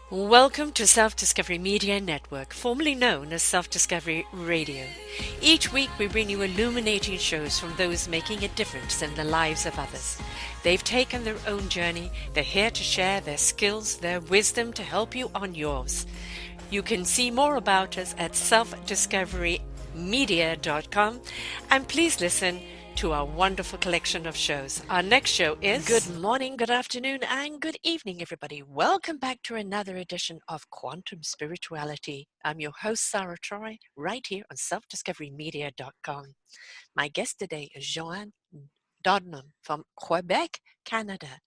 Welcome to Self-Discovery Media Network, formerly known as Self-Discovery Radio. Each week we bring you illuminating shows from those making a difference in the lives of others. They've taken their own journey, they're here to share their skills, their wisdom to help you on yours. You can see more about us at selfdiscoverymedia.com, and please listen to our wonderful collection of shows. Our next show is good morning, good afternoon, and good evening, everybody. Welcome back to another edition of Quantum Spirituality. I'm your host, Sara, right here on selfdiscoverymedia.com. My guest today is Johanne Dodon from Quebec, Canada.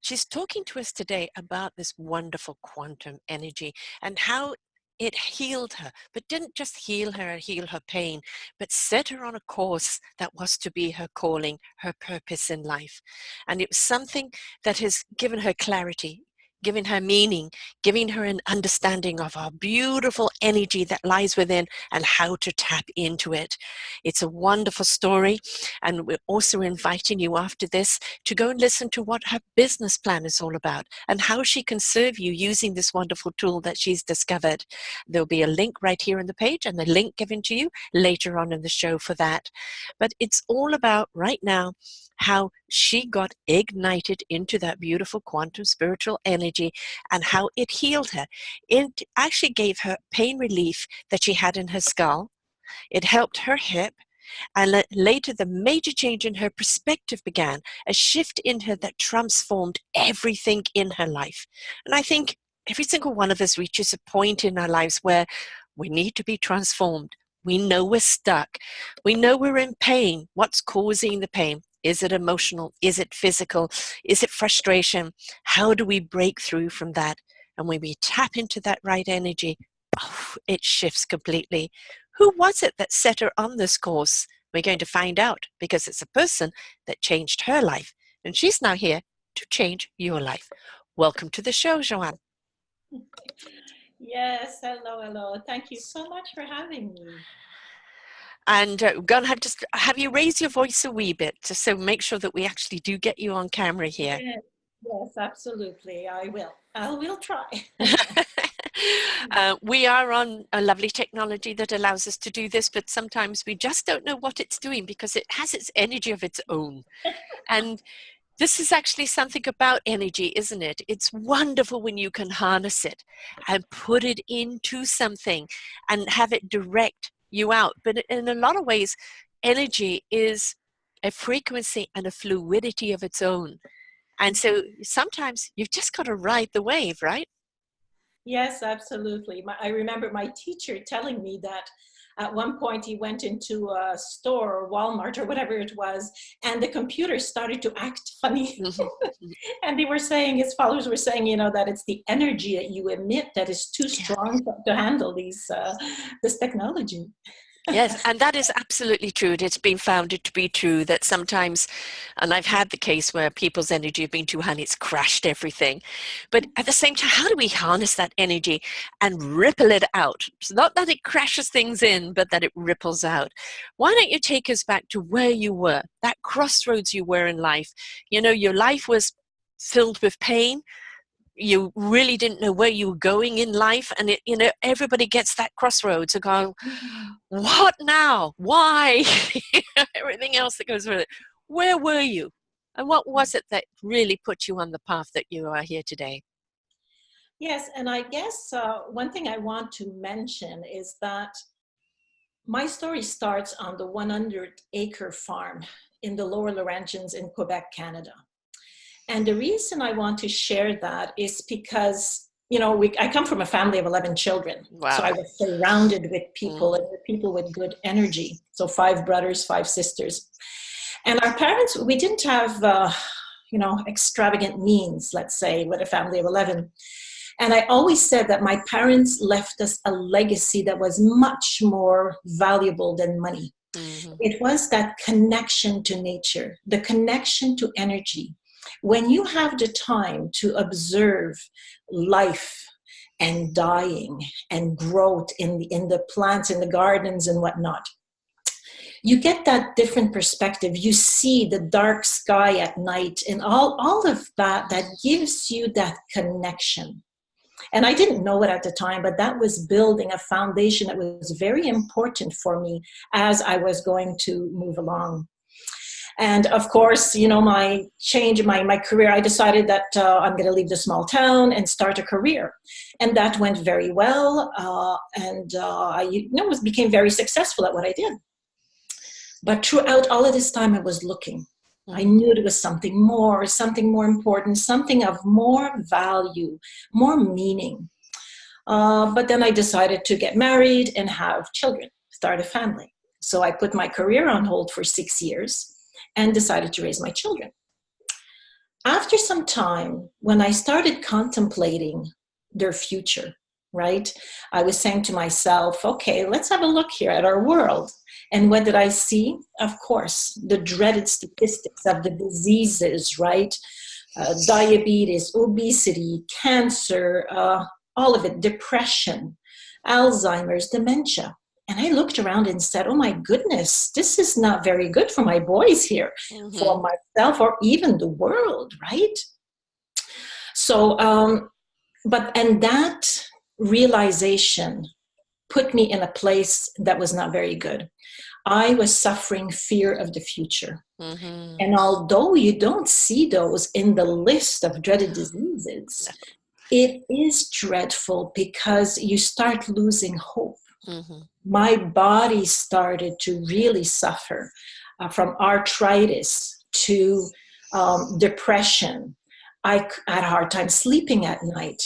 She's talking to us today about this wonderful quantum energy and how it healed her, but didn't just heal her pain, but set her on a course that was to be her calling, her purpose in life. And it was something that has given her clarity, giving her meaning, giving her an understanding of our beautiful energy that lies within and how to tap into it. It's a wonderful story, and we're also inviting you after this to go and listen to what her business plan is all about and how she can serve you using this wonderful tool that she's discovered. There'll be a link right here on the page and a link given to you later on in the show for that. But it's all about right now how she got ignited into that beautiful quantum spiritual energy and how it healed her. It actually gave her pain relief that she had in her skull. It helped her hip. And later, the major change in her perspective began, a shift in her that transformed everything in her life. And I think every single one of us reaches a point in our lives where we need to be transformed. We know we're stuck. We know we're in pain. What's causing the pain? Is it emotional? Is it physical? Is it frustration? How do we break through from that? And when we tap into that right energy, it shifts completely. Who was it that set her on this course? We're going to find out, because it's a person that changed her life. And she's now here to change your life. Welcome to the show, Johanne. Yes, hello. Thank you so much for having me. And we're going to have you raise your voice a wee bit, just so make sure that we actually do get you on camera here. Yes, absolutely. I will try. We are on a lovely technology that allows us to do this, but sometimes we just don't know what it's doing because it has its energy of its own. And this is actually something about energy, isn't it? It's wonderful when you can harness it and put it into something and have it direct you out. But in a lot of ways, energy is a frequency and a fluidity of its own. And so sometimes you've just got to ride the wave, right? Yes, absolutely. I remember my teacher telling me that at one point he went into a store or Walmart or whatever it was, and the computer started to act funny. And they were saying, his followers were saying, that it's the energy that you emit that is too strong to handle this technology. Yes, and that is absolutely true. It's been founded to be true that sometimes, and I've had the case where people's energy have been too high and it's crashed everything. But at the same time, how do we harness that energy and ripple it out? It's not that it crashes things in, but that it ripples out. Why don't you take us back to where you were, that crossroads you were in life? Your life was filled with pain. You really didn't know where you were going in life, and everybody gets that crossroads and go, what now? Why? Everything else that goes with it. Where were you, and what was it that really put you on the path that you are here today? Yes, and I guess one thing I want to mention is that my story starts on the 100-acre farm in the Lower Laurentians in Quebec, Canada. And the reason I want to share that is because, I come from a family of 11 children. Wow. So I was surrounded with people and with people with good energy. So 5 brothers, 5 sisters. And our parents, we didn't have, extravagant means, let's say, with a family of 11. And I always said that my parents left us a legacy that was much more valuable than money. Mm-hmm. It was that connection to nature, the connection to energy. When you have the time to observe life and dying and growth in the plants, in the gardens and whatnot, you get that different perspective. You see the dark sky at night and all of that gives you that connection. And I didn't know it at the time, but that was building a foundation that was very important for me as I was going to move along. And of course, you know, my change, my career, I decided that I'm going to leave the small town and start a career. And that went very well. I became very successful at what I did. But throughout all of this time, I was looking. I knew there was something more important, something of more value, more meaning. But then I decided to get married and have children, start a family. So I put my career on hold for 6 years and decided to raise my children. After some time, when I started contemplating their future, right, I was saying to myself, okay, let's have a look here at our world. And what did I see? Of course, the dreaded statistics of the diseases, right? Diabetes, obesity, cancer, all of it, depression, Alzheimer's, dementia. And I looked around and said, oh my goodness, this is not very good for my boys here, for myself, or even the world, right? So, and that realization put me in a place that was not very good. I was suffering fear of the future. And although you don't see those in the list of dreaded diseases, it is dreadful because you start losing hope. My body started to really suffer from arthritis to depression. I had a hard time sleeping at night,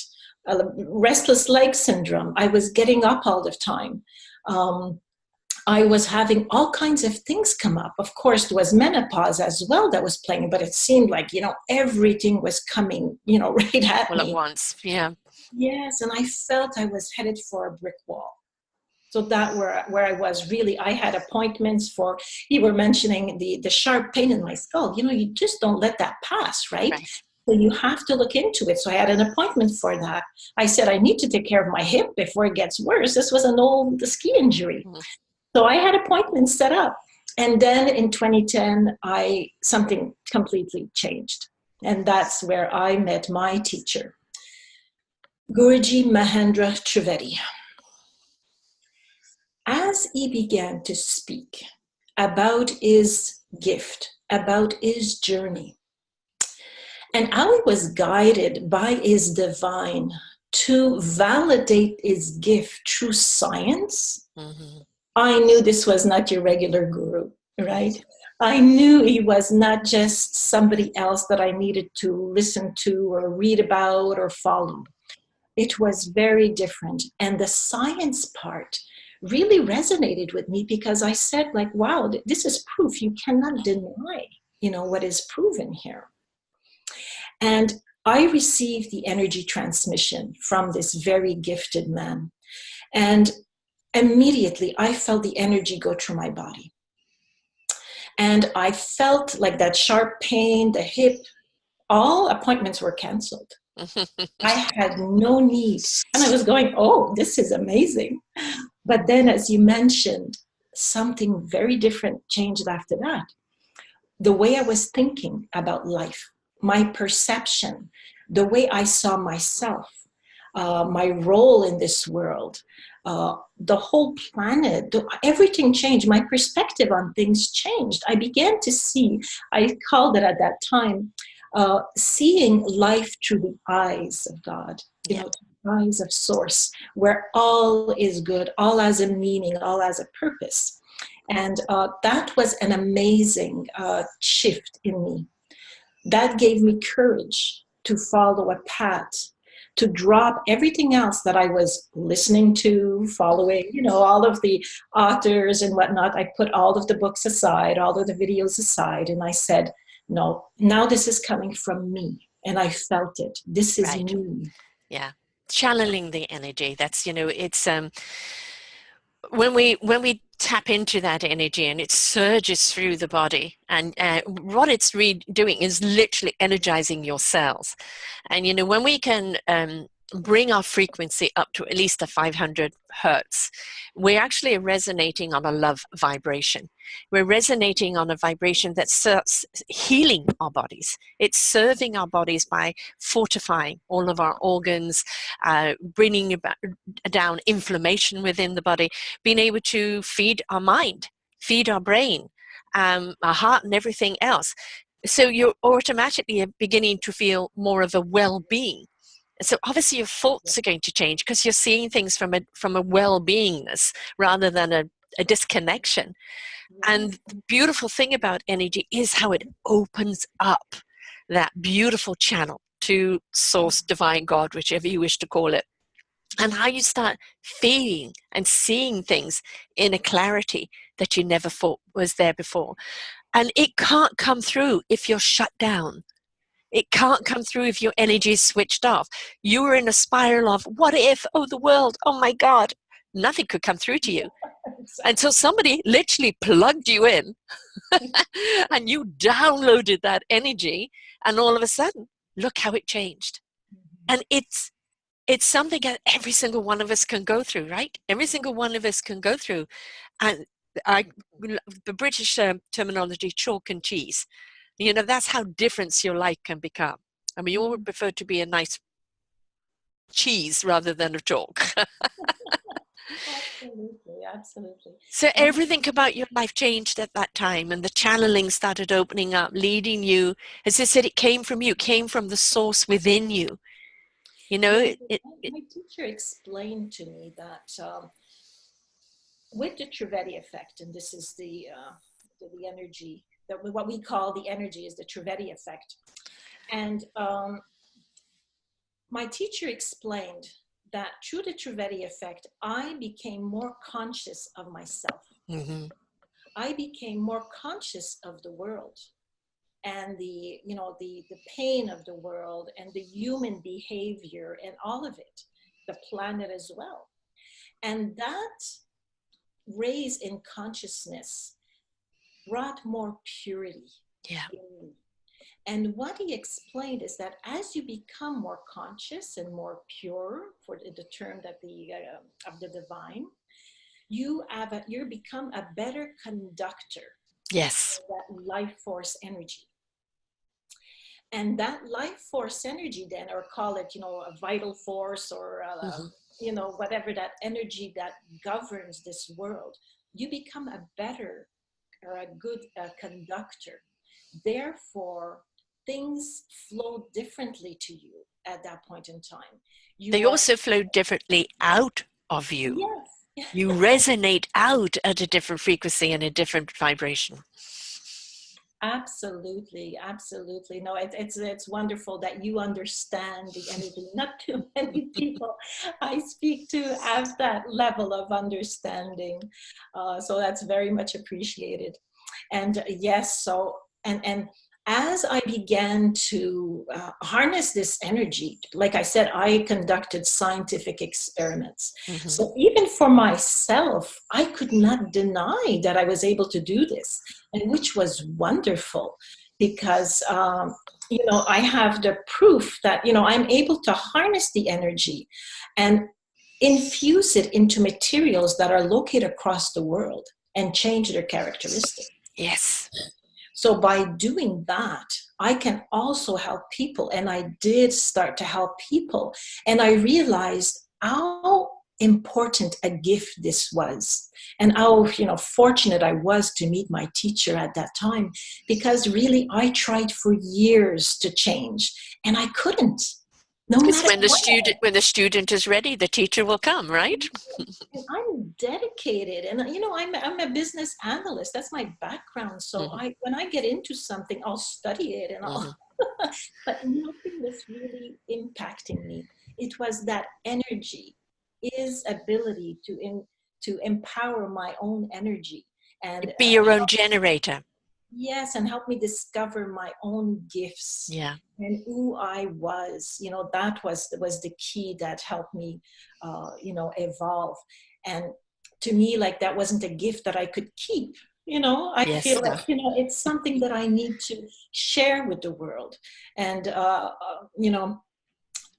restless leg syndrome. I was getting up all the time. I was having all kinds of things come up. Of course, there was menopause as well that was playing, but it seemed like, you know, everything was coming, you know, right at me. All at once, yeah. Yes, and I felt I was headed for a brick wall. So that where I was really, I had appointments for, you were mentioning the sharp pain in my skull. You know, you just don't let that pass, right? So you have to look into it. So I had an appointment for that. I said, I need to take care of my hip before it gets worse. This was an old ski injury. So I had appointments set up. And then in 2010, something completely changed. And that's where I met my teacher, Guruji Mahendra Trivedi. As he began to speak about his gift, about his journey, and how he was guided by his divine to validate his gift through science, I knew this was not your regular guru, right? I knew he was not just somebody else that I needed to listen to or read about or follow. It was very different. And the science part really resonated with me because I said, like, wow, this is proof. You cannot deny, you know, what is proven here. And I received the energy transmission from this very gifted man. And immediately I felt the energy go through my body. And I felt like that sharp pain, the hip, all appointments were canceled. I had no need. And I was going, oh, this is amazing. But then, as you mentioned, something very different changed after that. The way I was thinking about life, my perception, the way I saw myself, my role in this world, the whole planet, everything changed. My perspective on things changed. I began to see, I called it at that time, seeing life through the eyes of God, you know, eyes of source, where all is good, all has a meaning, all has a purpose. And that was an amazing shift in me. That gave me courage to follow a path, to drop everything else that I was listening to, following, you know, all of the authors and whatnot. I put all of the books aside, all of the videos aside, and I said, no, now this is coming from me. And I felt it. This is me. Yeah. Channeling the energy. That's, you know, it's when we tap into that energy and it surges through the body, and what it's doing is literally energizing your cells. And, you know, when we can bring our frequency up to at least a 500 hertz, we're actually resonating on a love vibration. We're resonating on a vibration that's healing our bodies. It's serving our bodies by fortifying all of our organs, bringing down inflammation within the body, being able to feed our mind, feed our brain, our heart, and everything else. So you're automatically beginning to feel more of a well-being. So obviously your thoughts are going to change because you're seeing things from a well-beingness rather than a disconnection. And the beautiful thing about energy is how it opens up that beautiful channel to source, divine, God, whichever you wish to call it, and how you start feeling and seeing things in a clarity that you never thought was there before. And it can't come through if you're shut down. It can't come through if your energy is switched off. You were in a spiral of what if, oh, the world, oh my God. Nothing could come through to you until somebody literally plugged you in and you downloaded that energy, and all of a sudden, look how it changed. And it's something that every single one of us can go through, right? Every single one of us can go through. And the British terminology, chalk and cheese. You know, that's how different your life can become. I mean, you all would prefer to be a nice cheese rather than a chalk. Absolutely, absolutely. So everything about your life changed at that time, and the channeling started opening up, leading you. As I said, it came from you, came from the source within you. You know, my teacher explained to me that with the Trivedi effect, and this is the energy, that what we call the energy is the Trivedi effect. And my teacher explained that through the Trivedi effect, I became more conscious of myself. mm-hmm. I became more conscious of the world and the pain of the world and the human behavior and all of it, the planet as well. And that raise in consciousness brought more purity in me. And what he explained is that as you become more conscious and more pure, for the term that of the divine, you become a better conductor. Yes. Of that life force energy. And that life force energy then, or call it, a vital force, or whatever that energy that governs this world, you become a better or a good conductor. Therefore, things flow differently to you at that point in time. They also flow differently out of you. Yes. You resonate out at a different frequency and a different vibration. Absolutely, absolutely. No, it's wonderful that you understand the energy. Not too many people I speak to have that level of understanding. So that's very much appreciated. And yes, so, and as I began to harness this energy, like I said, I conducted scientific experiments. Mm-hmm. So even for myself, I could not deny that I was able to do this, and which was wonderful because, I have the proof that, I'm able to harness the energy and infuse it into materials that are located across the world and change their characteristics. Yes. So by doing that, I can also help people. And I did start to help people. And I realized how important a gift this was. And how, fortunate I was to meet my teacher at that time. Because really, I tried for years to change. And I couldn't. Because when the student is ready, the teacher will come, right? And I'm dedicated, and I'm a business analyst. That's my background. So mm-hmm. When I get into something, I'll study it, and I'll. Mm-hmm. But nothing was really impacting me. It was that energy, his ability to empower my own energy and be your own generator. Yes, and help me discover my own gifts. Yeah. And who I was, that was the key that helped me, evolve. And to me, like, that wasn't a gift that I could keep. I feel like, it's something that I need to share with the world. And,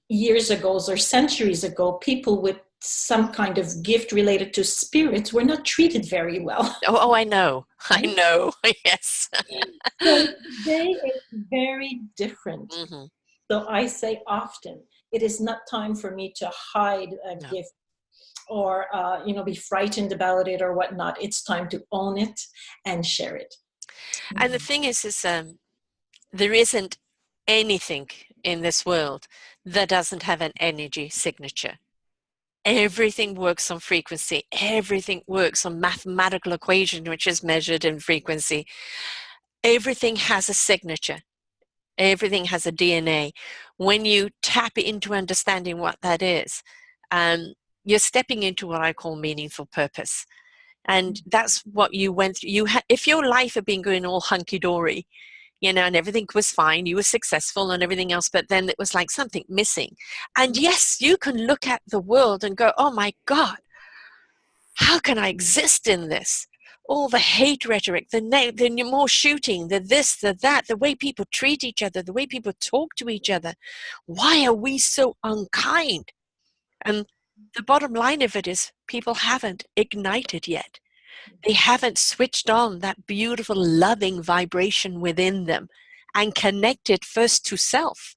years ago or centuries ago, people with some kind of gift related to spirits were not treated very well. Oh, I know. I know. Yes. So today it's very different. Mm-hmm. So I say often, it is not time for me to hide a No. gift or be frightened about it or whatnot. It's time to own it and share it. And the thing is there isn't anything in this world that doesn't have an energy signature. Everything works on frequency. Everything works on mathematical equation, which is measured in frequency. Everything has a signature. Everything has a DNA. When you tap into understanding what that is, you're stepping into what I call meaningful purpose. And that's what you went through. If your life had been going all hunky-dory, and everything was fine, you were successful and everything else, but then it was like something missing. And yes, you can look at the world and go, oh my God, how can I exist in this? All the hate rhetoric, the more shooting, the this, the that, the way people treat each other, the way people talk to each other. Why are we so unkind? And the bottom line of it is people haven't ignited yet. They haven't switched on that beautiful, loving vibration within them and connected first to self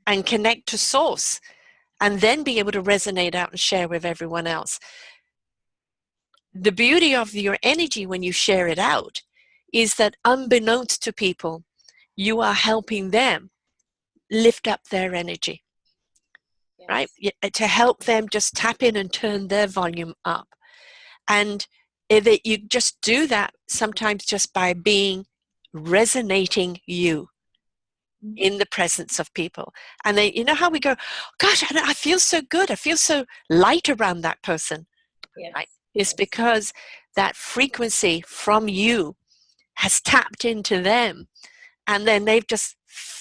and connect to source and then be able to resonate out and share with everyone else. The beauty of your energy when you share it out is that unbeknownst to people, you are helping them lift up their energy, yes. Right? To help them just tap in and turn their volume up. And you just do that sometimes just by being resonating you in the presence of people. And they, how we go, gosh, I feel so good. I feel so light around that person. Yes. Right? It's because that frequency from you has tapped into them. And then they've just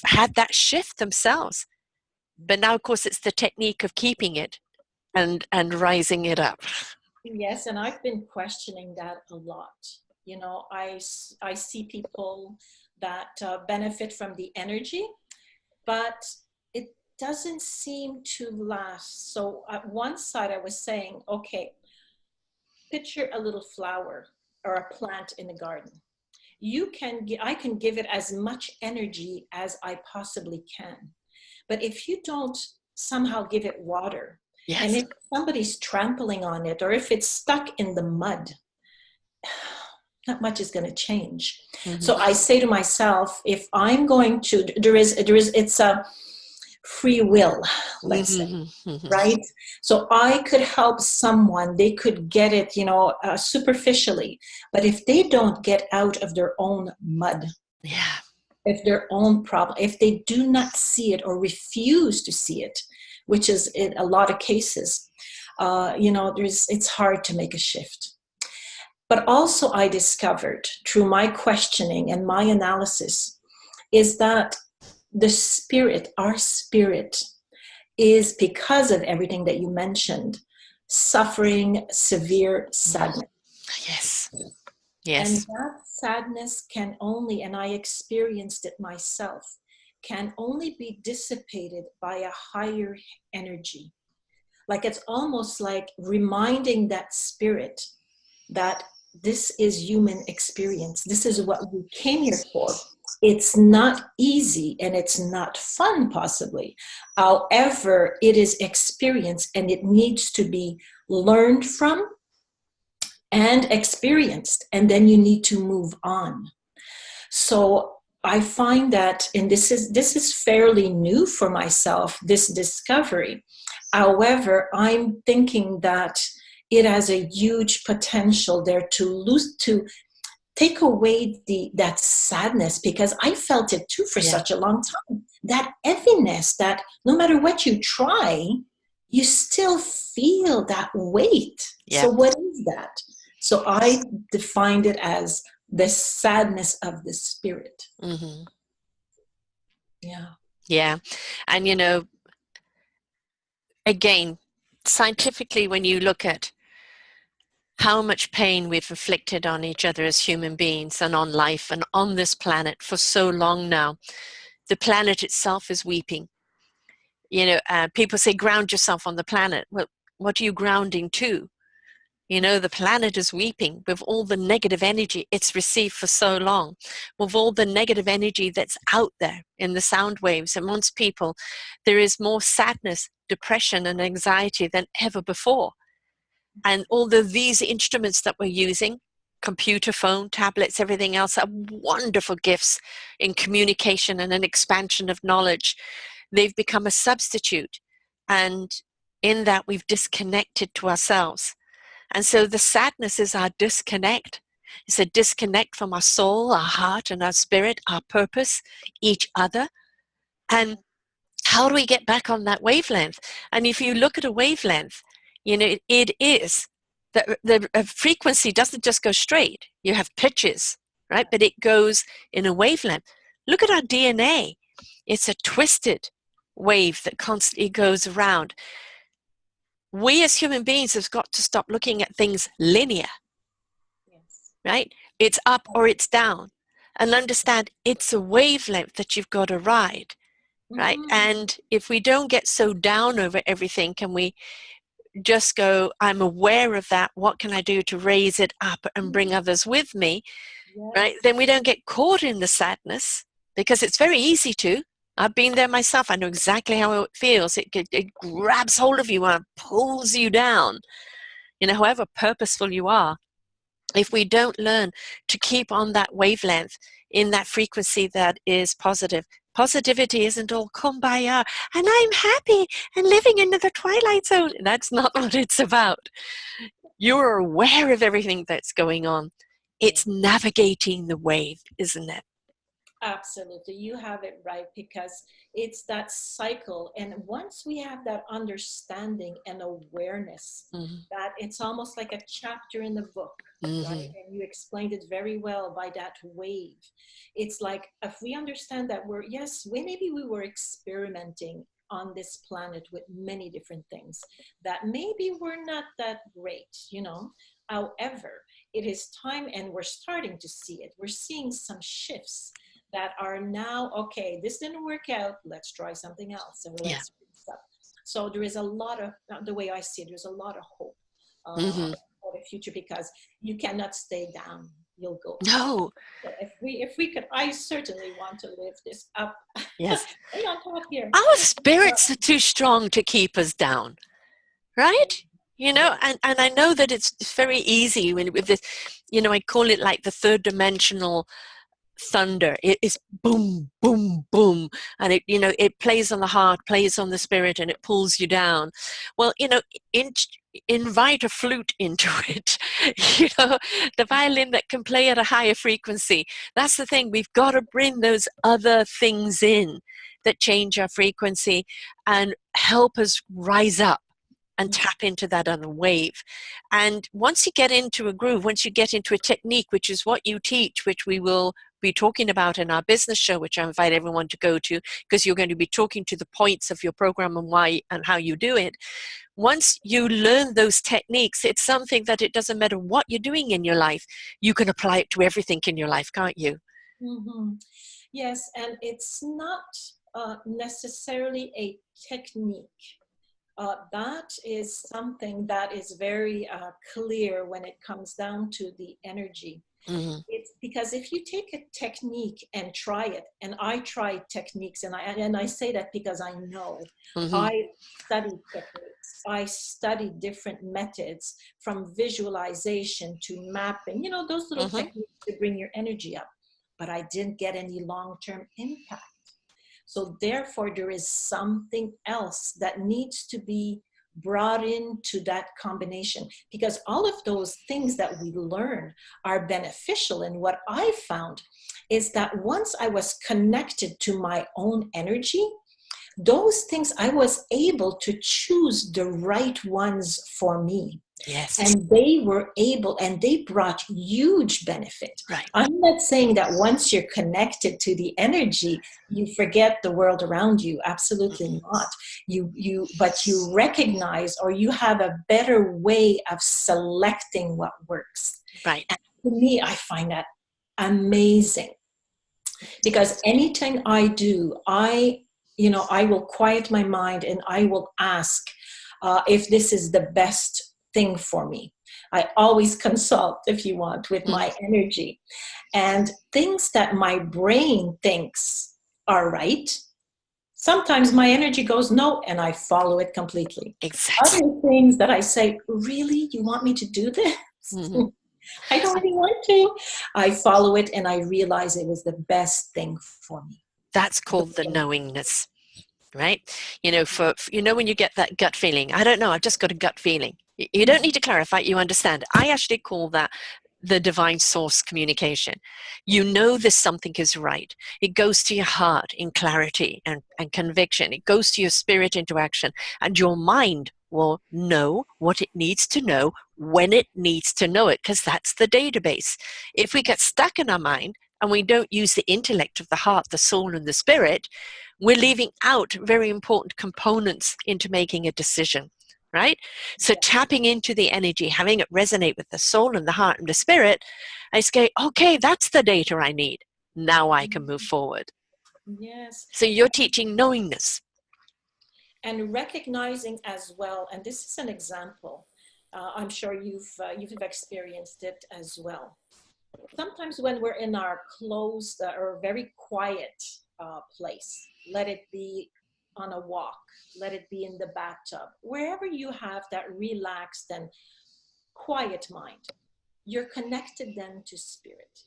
had that shift themselves. But now, of course, it's the technique of keeping it and rising it up. Yes, and I've been questioning that a lot. I see people that benefit from the energy, but it doesn't seem to last. So at one side I was saying, okay, picture a little flower or a plant in the garden. I can give it as much energy as I possibly can. But if you don't somehow give it water, yes. And if somebody's trampling on it, or if it's stuck in the mud, not much is going to change. Mm-hmm. So I say to myself, if I'm going to, it's a free will, let's say, mm-hmm. Right? So I could help someone, they could get it, superficially, but if they don't get out of their own mud, yeah, if their own problem, if they do not see it or refuse to see it, which is in a lot of cases, it's hard to make a shift. But also I discovered through my questioning and my analysis is that the spirit, our spirit, is, because of everything that you mentioned, suffering severe sadness. Yes. Yes. And that sadness can only, and I experienced it myself, can only be dissipated by a higher energy. Like it's almost like reminding that spirit that this is human experience. This is what we came here for. It's not easy and it's not fun, possibly. However, it is experience and it needs to be learned from and experienced, and then you need to move on. So I find that, and this is fairly new for myself, this discovery. However, I'm thinking that it has a huge potential there to take away that sadness, because I felt it too for such a long time. That heaviness, that no matter what you try, you still feel that weight. Yeah. So what is that? So I defined it as the sadness of the spirit. Mm-hmm. Yeah. Yeah. And, again, scientifically, when you look at how much pain we've inflicted on each other as human beings and on life and on this planet for so long now, the planet itself is weeping. People say ground yourself on the planet. Well, what are you grounding to? The planet is weeping with all the negative energy it's received for so long, with all the negative energy that's out there in the sound waves. Amongst people, there is more sadness, depression, and anxiety than ever before. And although these instruments that we're using, computer, phone, tablets, everything else, are wonderful gifts in communication and an expansion of knowledge, they've become a substitute. And in that, we've disconnected to ourselves. And so the sadness is our disconnect. It's a disconnect from our soul, our heart, and our spirit, our purpose, each other. And how do we get back on that wavelength? And if you look at a wavelength, it is the frequency doesn't just go straight. You have pitches, right? But it goes in a wavelength. Look at our DNA. It's a twisted wave that constantly goes around. We as human beings have got to stop looking at things linear, right? It's up or it's down, and understand it's a wavelength that you've got to ride, right? And if we don't get so down over everything, can we just go, I'm aware of that, what can I do to raise it up and bring others with me, right? Then we don't get caught in the sadness, because it's very easy to. I've been there myself. I know exactly how it feels. It grabs hold of you and pulls you down. However purposeful you are, if we don't learn to keep on that wavelength, in that frequency that is positive. Positivity isn't all kumbaya, and I'm happy and living into the twilight zone. That's not what it's about. You're aware of everything that's going on. It's navigating the wave, isn't it? Absolutely. You have it right, because it's that cycle. And once we have that understanding and awareness, that it's almost like a chapter in the book, right? And you explained it very well by that wave. It's like, if we understand that maybe we were experimenting on this planet with many different things that maybe were not that great, However, it is time, and we're starting to see it. We're seeing some shifts that are now, okay, this didn't work out, let's try something else, and let's fix up. So there is a lot of, the way I see it, there's a lot of hope for the future, because you cannot stay down, you'll go up. No. But if we could, I certainly want to live this up. Yes. On top here. Our spirits are too strong to keep us down, right? And I know that it's very easy with this, I call it like the third dimensional thunder. It is boom, boom, boom, and it plays on the heart, plays on the spirit, and it pulls you down. Well, invite a flute into it. The violin that can play at a higher frequency. That's the thing. We've got to bring those other things in that change our frequency and help us rise up and tap into that other wave. And once you get into a groove, once you get into a technique, which is what you teach, which we will be talking about in our business show, which I invite everyone to go to, because you're going to be talking to the points of your program and why and how you do it. Once you learn those techniques, it's something that it doesn't matter what you're doing in your life, you can apply it to everything in your life, can't you? Yes, and it's not necessarily a technique. That is something that is very clear when it comes down to the energy. It's because if you take a technique and try it, and I try techniques, and I say that because I know. I studied techniques. I studied different methods, from visualization to mapping, those little techniques to bring your energy up. But I didn't get any long-term impact. So therefore, there is something else that needs to be brought into that combination, because all of those things that we learn are beneficial. And what I found is that once I was connected to my own energy, those things, I was able to choose the right ones for me. Yes. And they were able, and they brought huge benefit. Right. I'm not saying that once you're connected to the energy, you forget the world around you. Absolutely not. But you recognize, or you have a better way of selecting what works. Right. And to me, I find that amazing, because anything I do, I I will quiet my mind and I will ask if this is the best thing for me. I always consult, if you want, with my energy. And things that my brain thinks are right, sometimes my energy goes no, and I follow it completely. Exactly. Other things that I say, really, you want me to do this? I don't really want to. I follow it and I realize it was the best thing for me. That's called the knowingness, right? When you get that gut feeling, I don't know, I've just got a gut feeling. You don't need to clarify, you understand. I actually call that the divine source communication. You know this something is right. It goes to your heart in clarity and conviction. It goes to your spirit into action. And your mind will know what it needs to know when it needs to know it, because that's the database. If we get stuck in our mind and we don't use the intellect of the heart, the soul, and the spirit, we're leaving out very important components into making a decision. Right? So tapping into the energy, having it resonate with the soul and the heart and the spirit, I say, okay, that's the data I need. Now I can move forward. Yes. So you're teaching knowingness. And recognizing as well, and this is an example, I'm sure you've experienced it as well. Sometimes when we're in our closed or very quiet place, let it be on a walk, let it be in the bathtub, wherever you have that relaxed and quiet mind, you're connected then to spirit.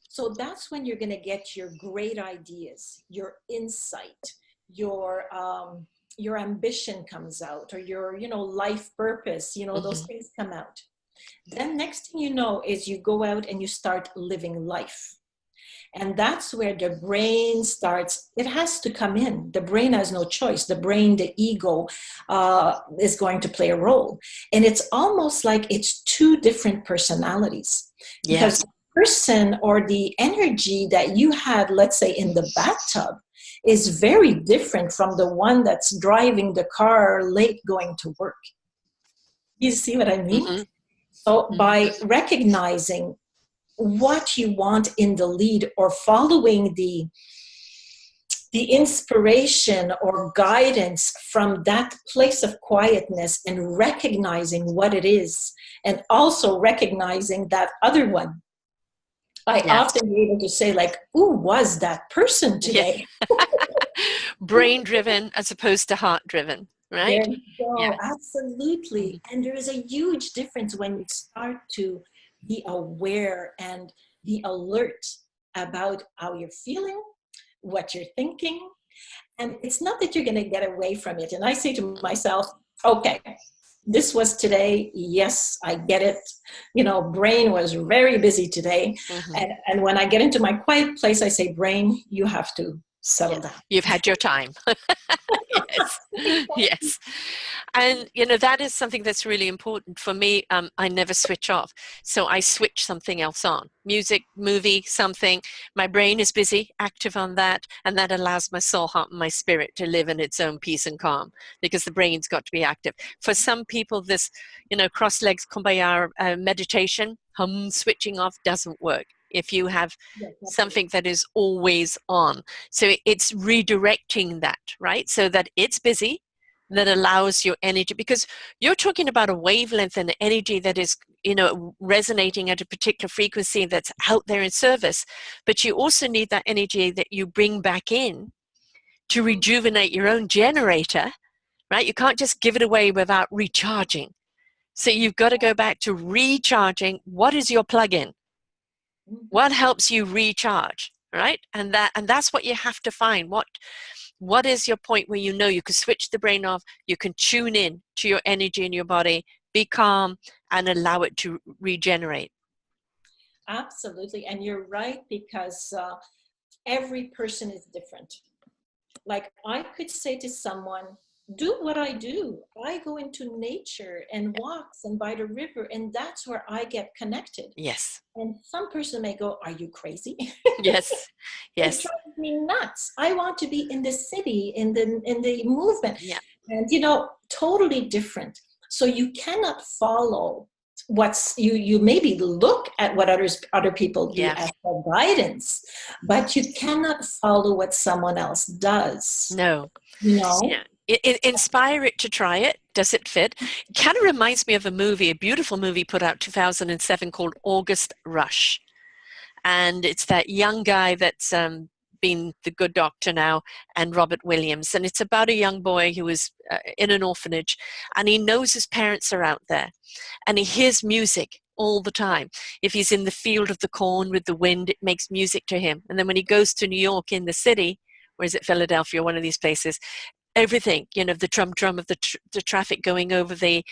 So that's when you're going to get your great ideas, your insight, your ambition comes out, or your life purpose, those things come out. Then next thing you know is you go out and you start living life. And that's where the brain starts, it has to come in. The brain has no choice. The brain, the ego is going to play a role. And it's almost like it's two different personalities. Yes. Because the person or the energy that you had, let's say, in the bathtub is very different from the one that's driving the car late going to work. You see what I mean? So by recognizing what you want in the lead, or following the inspiration or guidance from that place of quietness, and recognizing what it is, and also recognizing that other one. I often be able to say, like, who was that person today? Brain driven as opposed to heart driven, right? There you go. Absolutely. And there is a huge difference when you start to be aware and be alert about how you're feeling, what you're thinking. And it's not that you're going to get away from it. And I say to myself, okay, this was today. Yes, I get it. Brain was very busy today. And when I get into my quiet place, I say, brain, you have to settle down. You've had your time. Yes. Yes. And, that is something that's really important for me. I never switch off. So I switch something else on. Music, movie, something. My brain is busy, active on that. And that allows my soul, heart, and my spirit to live in its own peace and calm, because the brain's got to be active. For some people, this, cross legs, kumbaya meditation, switching off doesn't work if you have something that is always on. So it's redirecting that, right? So that it's busy, that allows your energy, because you're talking about a wavelength and energy that is, resonating at a particular frequency that's out there in service. But you also need that energy that you bring back in to rejuvenate your own generator, right? You can't just give it away without recharging. So you've got to go back to recharging. What is your plug-in? What helps you recharge, right? And that's what you have to find. What is your point where you can switch the brain off, you can tune in to your energy in your body, be calm, and allow it to regenerate? Absolutely. And you're right, because every person is different. Like, I could say to someone, do what I do. I go into nature and walks and by the river, and that's where I get connected. Yes. And some person may go, are you crazy? Yes. Yes. It drives me nuts. I want to be in the city, in the movement. Yeah. And totally different. So you cannot follow what's you maybe look at what other people do as a guidance, but you cannot follow what someone else does. No. You know? Yeah. Inspire it to try it. Does it fit? It kind of reminds me of a movie, a beautiful movie put out 2007 called August Rush. And it's that young guy that's been the good doctor now, and Robert Williams. And it's about a young boy who is in an orphanage, and he knows his parents are out there, and he hears music all the time. If he's in the field of the corn with the wind, it makes music to him. And then when he goes to New York in the city, or is it Philadelphia, one of these places, everything, you know, the drum of the traffic going over the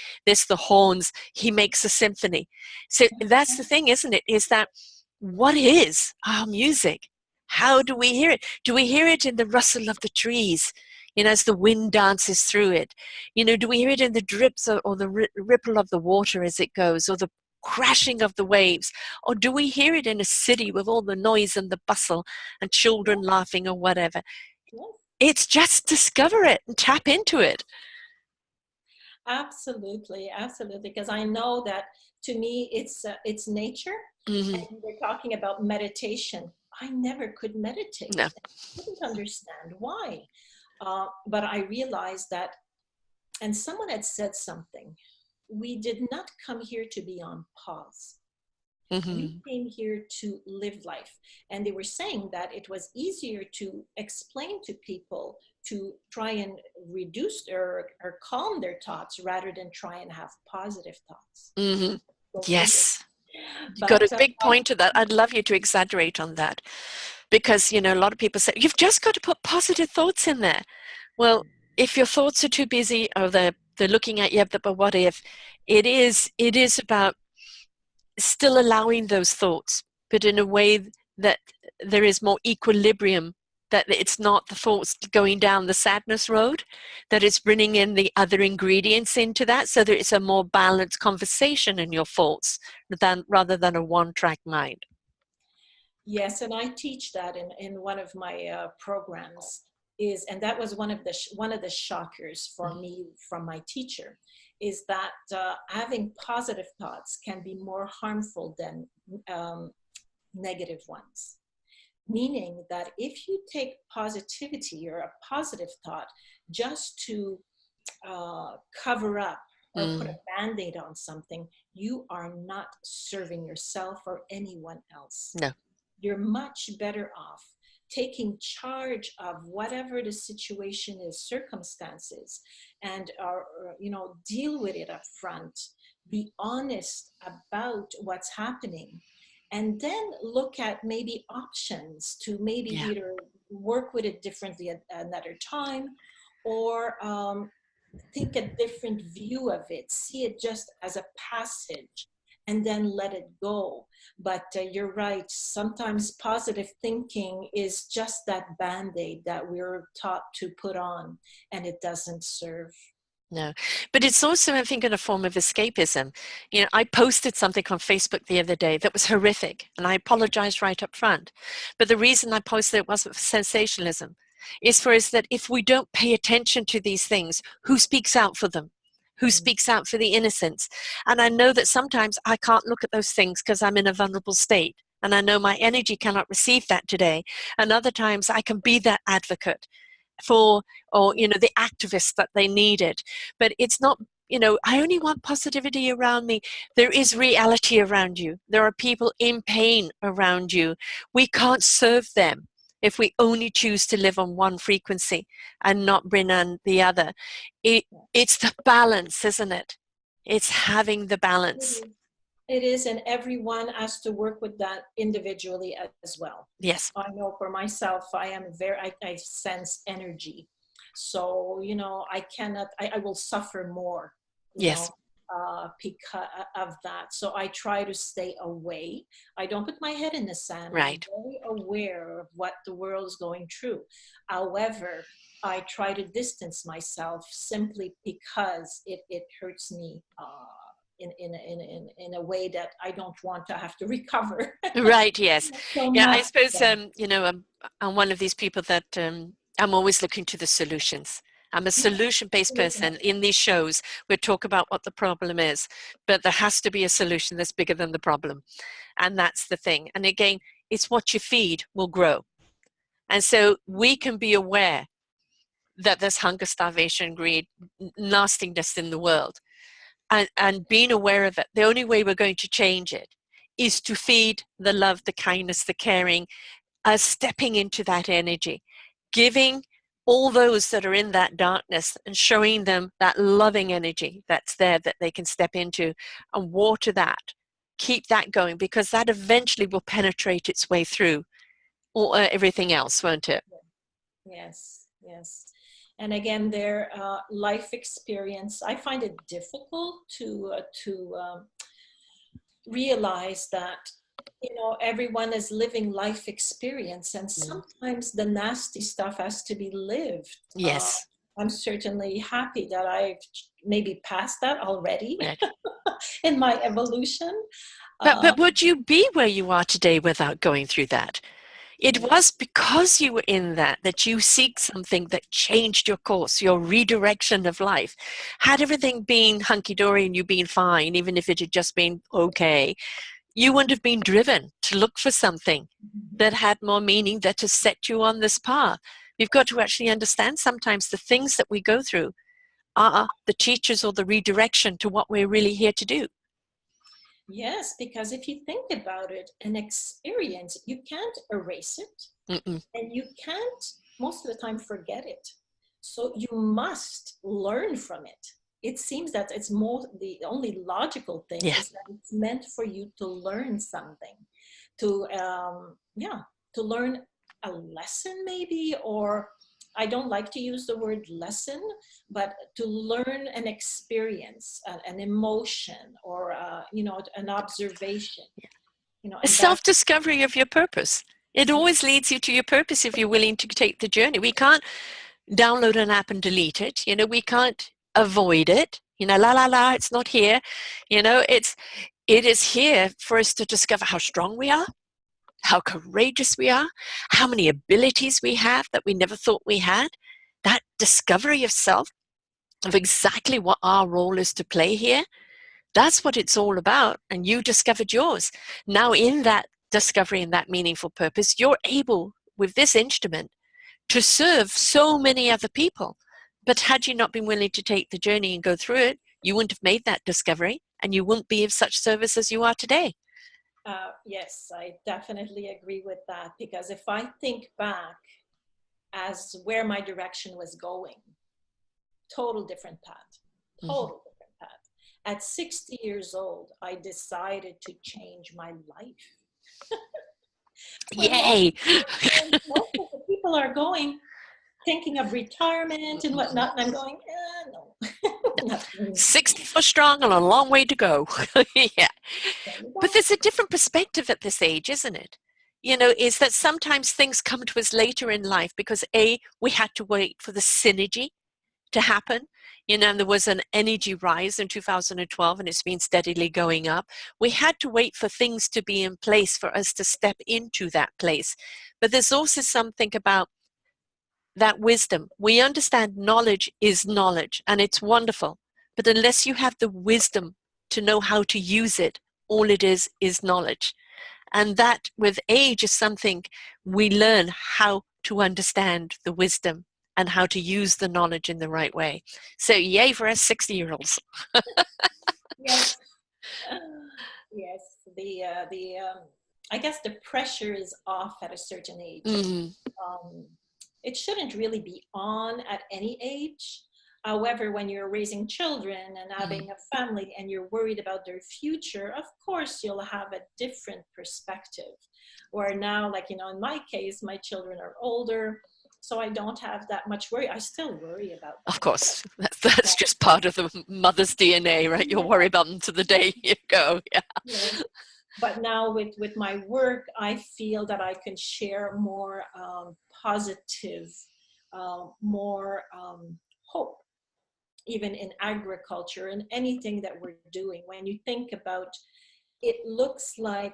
horns, he makes a symphony. So that's the thing, isn't it, is that what is our music? How do we hear it? Do we hear it in the rustle of the trees, you know, as the wind dances through it? You know, do we hear it in the drips or the ripple of the water as it goes, or the crashing of the waves? Or do we hear it in a city with all the noise and the bustle and children laughing or whatever? It's just discover it and tap into it. Absolutely, absolutely. Because I know that to me, it's nature. Mm-hmm. And we're talking about meditation. I never could meditate. No. I couldn't understand why. But I realized that, and someone had said something, we did not come here to be on pause. Mm-hmm. We came here to live life. And they were saying that it was easier to explain to people to try and reduce or calm their thoughts rather than try and have positive thoughts. Mm-hmm. So yes. You got a big point to that. I'd love you to exaggerate on that, because, you know, a lot of people say, you've just got to put positive thoughts in there. Well, if your thoughts are too busy, or they're looking at you, but what if? It is about still allowing those thoughts, but in a way that there is more equilibrium, that it's not the thoughts going down the sadness road, that it's bringing in the other ingredients into that, so that it's a more balanced conversation in your thoughts rather than a one-track mind. Yes, and I teach that in one of my programs, and that was one of the shockers for me from my teacher, is that having positive thoughts can be more harmful than negative ones. Meaning that if you take positivity or a positive thought just to cover up or put a Band-Aid on something, you are not serving yourself or anyone else. No. You're much better off taking charge of whatever the situation is, circumstances, and deal with it up front. Be honest about what's happening. And then look at maybe options to maybe either work with it differently at another time, or take a different view of it, see it just as a passage, and then let it go. But you're right, sometimes positive thinking is just that Band-Aid that we're taught to put on, and it doesn't serve. No, but it's also, I think, in a form of escapism. You know, I posted something on Facebook the other day that was horrific, and I apologized right up front. But the reason I posted it wasn't for sensationalism. Is that if we don't pay attention to these things, who speaks out for them? Who speaks out for the innocents? And I know that sometimes I can't look at those things because I'm in a vulnerable state. And I know my energy cannot receive that today. And other times I can be that advocate for, or, you know, the activists that they needed. But it's not, you know, I only want positivity around me. There is reality around you. There are people in pain around you. We can't serve them if we only choose to live on one frequency and not bring on the other. It's the balance, isn't it? It's having the balance. It is, and everyone has to work with that individually as well. Yes. I know for myself, I sense energy. So, you know, I will suffer more. Yes. Because of that. So I try to stay away. I don't put my head in the sand. Right. I'm very aware of what the world's going through. However, I try to distance myself simply because it hurts me in a way that I don't want to have to recover. Right. Yes. So yeah. I suppose you know, I'm one of these people that I'm always looking to the solutions. I'm a solution-based person. In these shows, we talk about what the problem is, but there has to be a solution that's bigger than the problem. And that's the thing. And again, it's what you feed will grow. And so we can be aware that there's hunger, starvation, greed, nastiness in the world. And being aware of it, the only way we're going to change it is to feed the love, the kindness, the caring, stepping into that energy, giving all those that are in that darkness and showing them that loving energy that's there that they can step into and water that, keep that going, because that eventually will penetrate its way through all, everything else, won't it? Yes, yes. And again, their life experience, I find it difficult to realize that, you know, everyone is living life experience, and sometimes the nasty stuff has to be lived. Yes. I'm certainly happy that I've maybe passed that already Right. in my evolution. But would you be where you are today without going through that? It was because you were in that you seek something that changed your course, your redirection of life. Had everything been hunky-dory and you been fine, even if it had just been okay, you wouldn't have been driven to look for something that had more meaning, that has set you on this path. We've got to actually understand sometimes the things that we go through are the teachers or the redirection to what we're really here to do. Yes, because if you think about it, an experience, you can't erase it, and you can't, most of the time, forget it. So you must learn from it. It seems that it's more, the only logical thing is that it's meant for you to learn something, to, to learn a lesson maybe, or I don't like to use the word lesson, but to learn an experience, an emotion, or you know, an observation. You know, a self-discovery of your purpose. It always leads you to your purpose if you're willing to take the journey. We can't download an app and delete it. You know, we can't avoid it. You know, la la la, it's not here. You know, it is here for us to discover how strong we are, how courageous we are, how many abilities we have that we never thought we had. That discovery of self, of exactly what our role is to play here, that's what it's all about. And you discovered yours. Now, in that discovery and that meaningful purpose, you're able, with this instrument, to serve so many other people. But had you not been willing to take the journey and go through it, you wouldn't have made that discovery, and you wouldn't be of such service as you are today. Yes, I definitely agree with that, because if I think back as where my direction was going, total different path, total different path. At 60 years old, I decided to change my life. Yay! Most of the people are going, thinking of retirement and whatnot, and I'm going, no. 64 strong and a long way to go. Yeah. But there's a different perspective at this age, isn't it? You know, is that sometimes things come to us later in life because we had to wait for the synergy to happen. You know, and there was an energy rise in 2012 and it's been steadily going up. We had to wait for things to be in place for us to step into that place. But there's also something about that wisdom. We understand knowledge is knowledge and it's wonderful. But unless you have the wisdom to know how to use it, all it is knowledge. And that with age is something we learn how to understand the wisdom and how to use the knowledge in the right way. So yay for us 60-year-olds. Yes. Yes. I guess the pressure is off at a certain age. It shouldn't really be on at any age. However, when you're raising children and having a family and you're worried about their future, of course, you'll have a different perspective. Where now, like, you know, in my case, my children are older, so I don't have that much worry. I still worry about them. Of course, that's just part of the mother's DNA, right? You'll worry about them to the day you go. Yeah. Yeah. But now with my work, I feel that I can share more positive, more hope, even in agriculture and anything that we're doing. When you think about, it looks like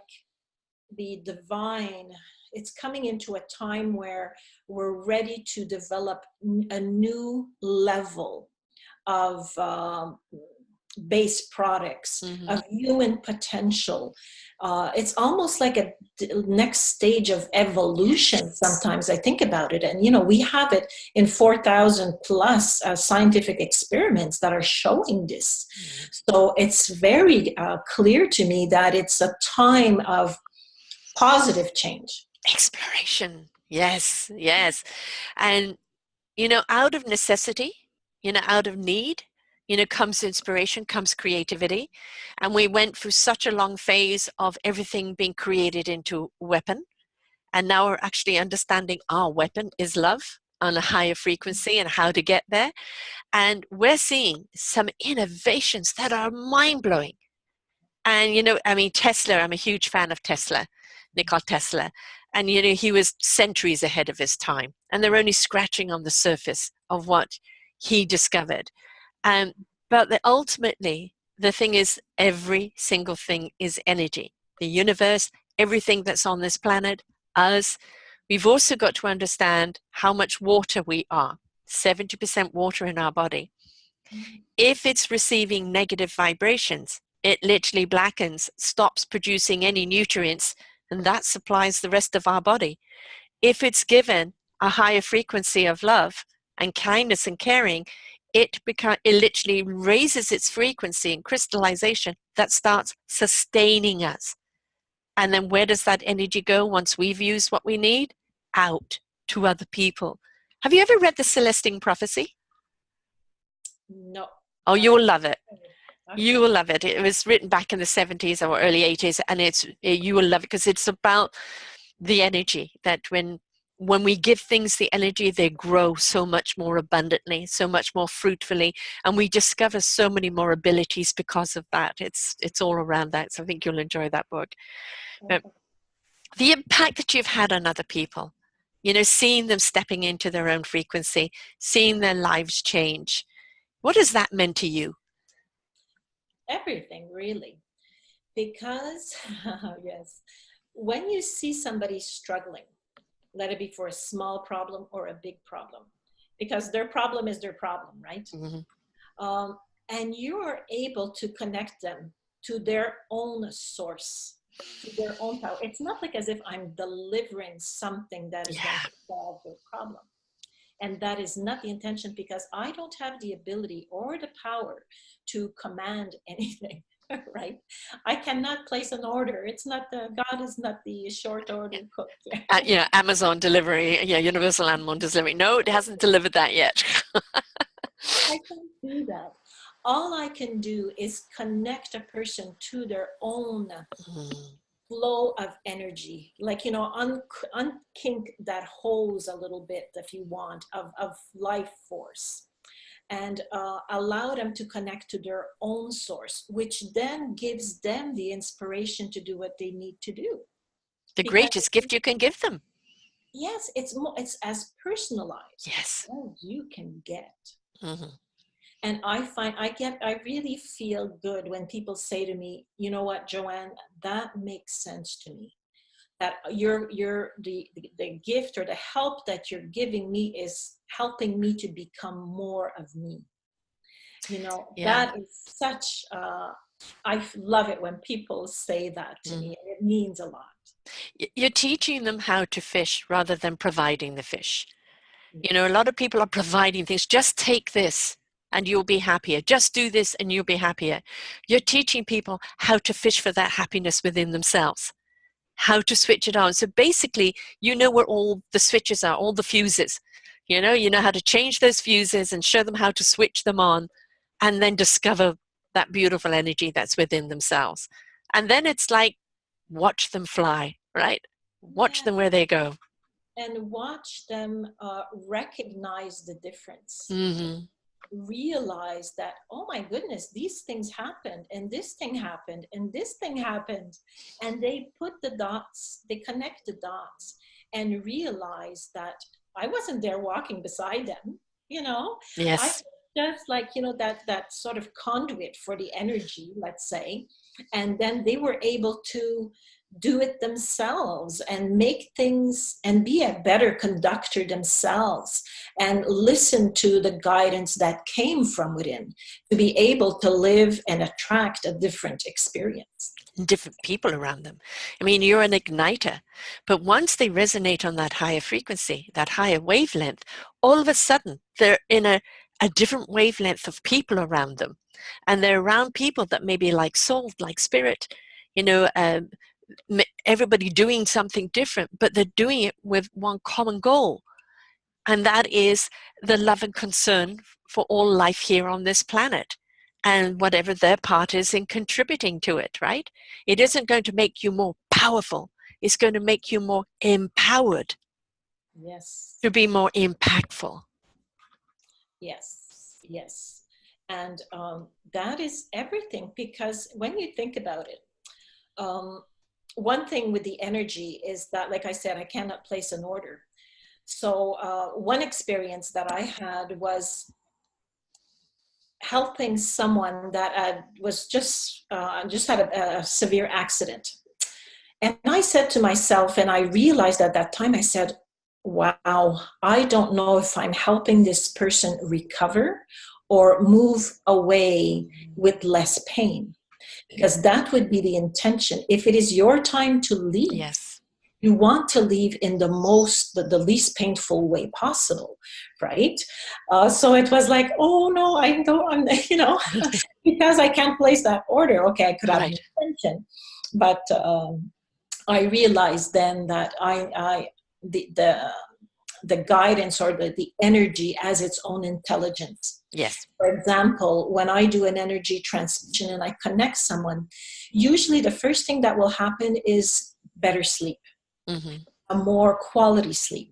the divine, it's coming into a time where we're ready to develop a new level of base products, of human potential. It's almost like a next stage of evolution. Sometimes I think about it, and we have it in 4,000 plus scientific experiments that are showing this. So it's very clear to me that it's a time of positive change. Exploration. Yes, yes. And, out of necessity, out of need, comes inspiration, comes creativity. And we went through such a long phase of everything being created into weapon. And now we're actually understanding our weapon is love on a higher frequency and how to get there. And we're seeing some innovations that are mind-blowing. And, Tesla, I'm a huge fan of Tesla, Nikola Tesla. And, he was centuries ahead of his time. And they're only scratching on the surface of what he discovered. But ultimately, the thing is, every single thing is energy. The universe, everything that's on this planet, us. We've also got to understand how much water we are. 70% water in our body. If it's receiving negative vibrations, it literally blackens, stops producing any nutrients, and that supplies the rest of our body. If it's given a higher frequency of love and kindness and caring, it literally raises its frequency and crystallization that starts sustaining us. And then where does that energy go once we've used what we need? Out to other people. Have you ever read the Celestine Prophecy? No. Oh, you will love it. Okay. You will love it. It was written back in the 70s or early 80s, and you will love it because it's about the energy that when we give things the energy, they grow so much more abundantly, so much more fruitfully, and we discover so many more abilities because of that. It's all around that, so I think you'll enjoy that book. But the impact that you've had on other people, seeing them stepping into their own frequency, seeing their lives change, what has that meant to you? Everything, really. Because, yes, when you see somebody struggling, let it be for a small problem or a big problem, because their problem is their problem, right? And you are able to connect them to their own source, to their own power. It's not like as if I'm delivering something that is going to solve their problem. And that is not the intention, because I don't have the ability or the power to command anything, right? I cannot place an order. It's not God is not the short order cook. Amazon delivery, Universal Animal Delivery. No, it hasn't delivered that yet. I can't do that. All I can do is connect a person to their own flow of energy, like, unkink that hose a little bit, if you want, of life force, and allow them to connect to their own source, which then gives them the inspiration to do what they need to do. The greatest gift you can give them. Yes, it's as personalized as you can get. And I really feel good when people say to me, you know what, Johanne, that makes sense to me. That the gift or the help that you're giving me is helping me to become more of me. That is such, I love it when people say that to me. It means a lot. You're teaching them how to fish rather than providing the fish. A lot of people are providing things. Just take this and you'll be happier. Just do this and you'll be happier. You're teaching people how to fish for that happiness within themselves, how to switch it on. So basically, where all the switches are, all the fuses. You know how to change those fuses and show them how to switch them on, and then discover that beautiful energy that's within themselves. And then it's like, watch them fly, right? Watch them where they go. And watch them recognize the difference. Realize that, oh my goodness, these things happened, and this thing happened, and this thing happened. And they put the dots, they connect the dots, and realize that I wasn't there walking beside them, Yes. I was just like, that sort of conduit for the energy, let's say. And then they were able to do it themselves and make things and be a better conductor themselves and listen to the guidance that came from within to be able to live and attract a different experience. Different people around them. I mean, you're an igniter, but once they resonate on that higher frequency, that higher wavelength, all of a sudden they're in a different wavelength of people around them. And they're around people that may be like soul, like spirit, you know, everybody doing something different, but they're doing it with one common goal. And that is the love and concern for all life here on this planet and whatever their part is in contributing to it, right? It isn't going to make you more powerful. It's going to make you more empowered. Yes. To be more impactful. Yes, yes. And that is everything, because when you think about it, one thing with the energy is that, like I said, I cannot place an order. So one experience that I had was helping someone that was just had a severe accident. And I said to myself, and I realized at that time, I said, wow, I don't know if I'm helping this person recover or move away with less pain. Because that would be the intention. If it is your time to leave, yes, you want to leave in the least painful way possible, right? So it was like, oh no, I don't, you know, because I can't place that order. Okay, I could have an intention, but I realized then that the guidance or the energy as its own intelligence. Yes. For example, when I do an energy transmission and I connect someone, usually the first thing that will happen is better sleep, a more quality sleep.